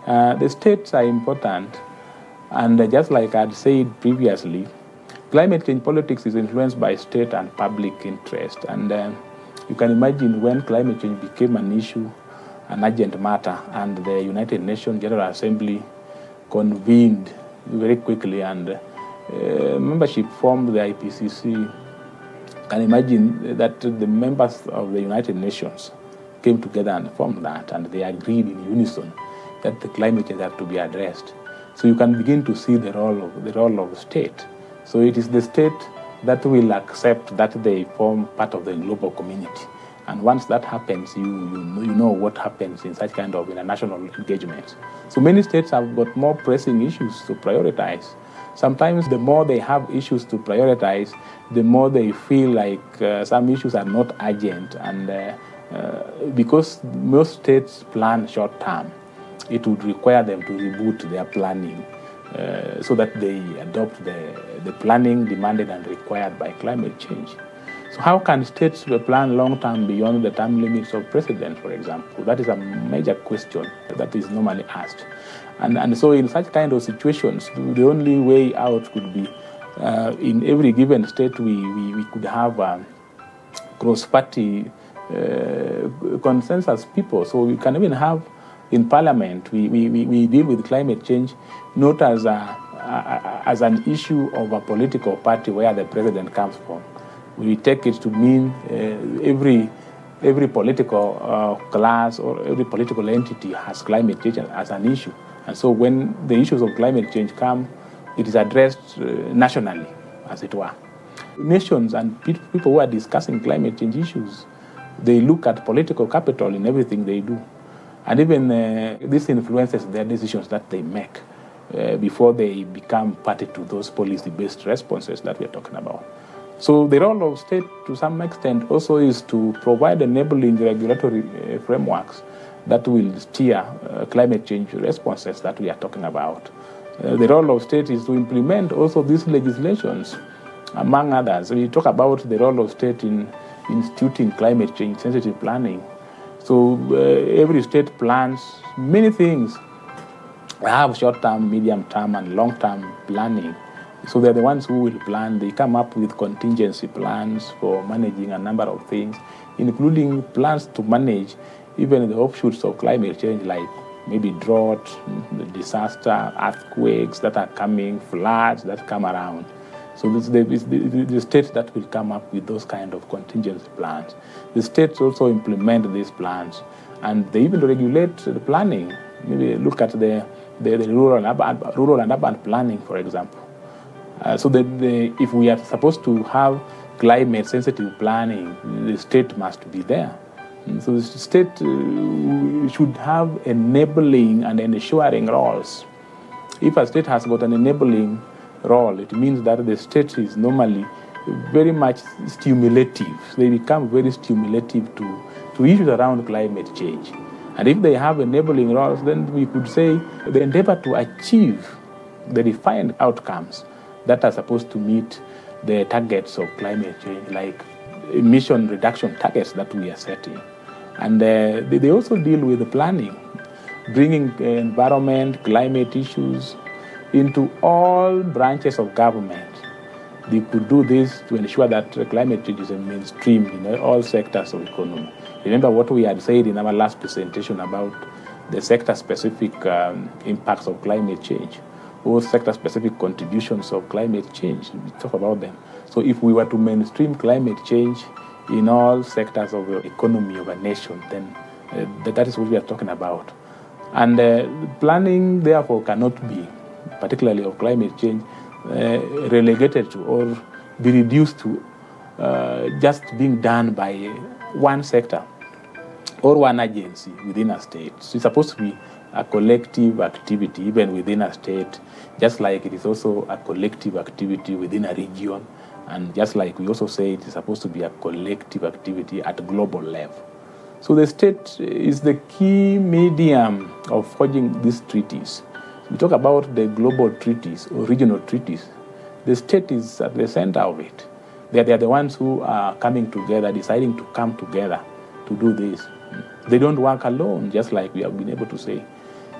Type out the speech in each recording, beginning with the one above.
The states are important, and just like I'd said previously, climate change politics is influenced by state and public interest. And you can imagine when climate change became an issue, an urgent matter, and the United Nations General Assembly convened very quickly, and membership formed the IPCC. You can imagine that the members of the United Nations came together and formed that, and they agreed in unison that the climate change had to be addressed. So you can begin to see the role of the state. So it is the state that will accept that they form part of the global community. And once that happens, you know what happens in such kind of international engagements. So many states have got more pressing issues to prioritize. Sometimes the more they have issues to prioritize, the more they feel like some issues are not urgent. And because most states plan short term, it would require them to reboot their planning so that they adopt the planning demanded and required by climate change. So how can states plan long-term beyond the term limits of president, for example? That is a major question that is normally asked. And so in such kind of situations, the only way out could be in every given state we could have cross-party consensus people. So we can even have in Parliament, we deal with climate change not as an issue of a political party where the president comes from. We take it to mean every political class or every political entity has climate change as an issue. And so when the issues of climate change come, it is addressed nationally, as it were. Nations and people who are discussing climate change issues, they look at political capital in everything they do. And even this influences their decisions that they make before they become party to those policy-based responses that we're talking about. So the role of state, to some extent, also is to provide enabling regulatory frameworks that will steer climate change responses that we are talking about. The role of state is to implement also these legislations, among others. We talk about the role of state in instituting climate change sensitive planning. So every state plans many things. I have short-term, medium-term, and long-term planning. So they're the ones who will plan. They come up with contingency plans for managing a number of things, including plans to manage even the offshoots of climate change, like maybe drought, disaster, earthquakes that are coming, floods that come around. So this is the states that will come up with those kind of contingency plans. The states also implement these plans, and they even regulate the planning. Maybe look at the rural and urban planning, for example. So if we are supposed to have climate-sensitive planning, the state must be there. And so the state should have enabling and ensuring roles. If a state has got an enabling role, it means that the state is normally very much stimulative. They become very stimulative to issues around climate change. And if they have enabling roles, then we could say the endeavor to achieve the defined outcomes that are supposed to meet the targets of climate change, like emission reduction targets that we are setting. And they also deal with the planning, bringing environment, climate issues into all branches of government. They could do this to ensure that climate change is mainstream in all sectors of economy. Remember what we had said in our last presentation about the sector-specific impacts of climate change, or sector-specific contributions of climate change. We talk about them. So if we were to mainstream climate change in all sectors of the economy of a nation, then that is what we are talking about. And planning, therefore, cannot be, particularly of climate change, relegated to or be reduced to just being done by one sector or one agency within a state. So it's supposed to be a collective activity even within a state, just like it is also a collective activity within a region, and just like we also say it is supposed to be a collective activity at global level. So the state is the key medium of forging these treaties. We talk about the global treaties or regional treaties. The state is at the center of it. They are the ones who are coming together, deciding to come together to do this. They don't work alone, just like we have been able to say.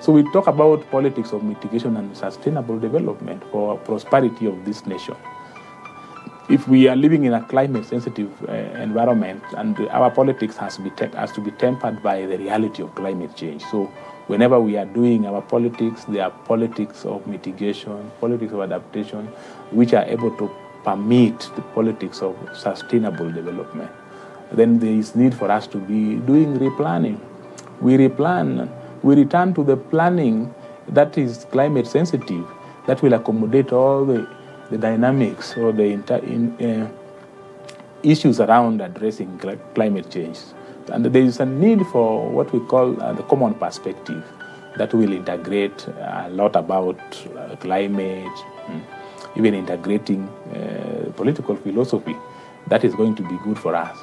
So we talk about politics of mitigation and sustainable development for prosperity of this nation. If we are living in a climate-sensitive environment, and our politics has to be tempered by the reality of climate change. So whenever we are doing our politics, there are politics of mitigation, politics of adaptation, which are able to permit the politics of sustainable development. Then there is need for us to be doing replanning. We replan, we return to the planning that is climate sensitive, that will accommodate all the dynamics or the issues around addressing climate change. And there is a need for what we call the common perspective that will integrate a lot about climate, even integrating political philosophy. That is going to be good for us.